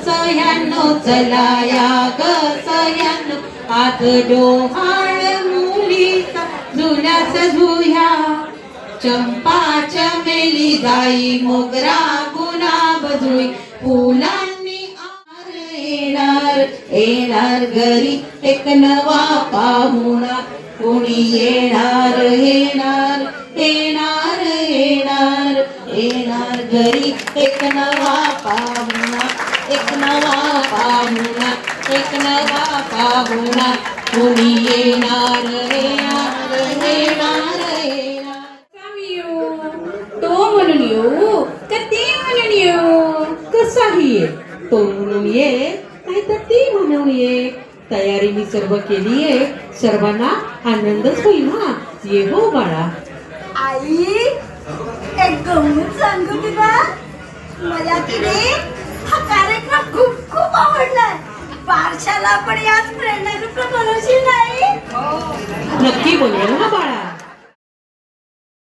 सह्यानो चला या ग सह्यानो हात डोहाळ मुलीचा झुल्यास झुया चंपा चमेली जाई मोगरा गुलाब जुई फुलांनी येणार येणार घरी एक नवा पाहुणा कोणी येणार येणार येणार येणार येणार घरी एक नवा पाहुणा एक नवा पाहुणा एक नवा पाहुणा कोणी येणार येणार येणार येणार तो म्हणून येऊ का ती म्हणून येऊ कसाही ये तो म्हणून ये नाही तर ती म्हणून ये तयारी मी सर्व केली आहे सर्वांना आनंदच होईल ना ये हो बाळा आई एक गंमत सांगू तुला मला की नाही हा कार्यक्रम खूप खूप आवडलाय बारशाला पण याच प्रेरणेने बनवशील ना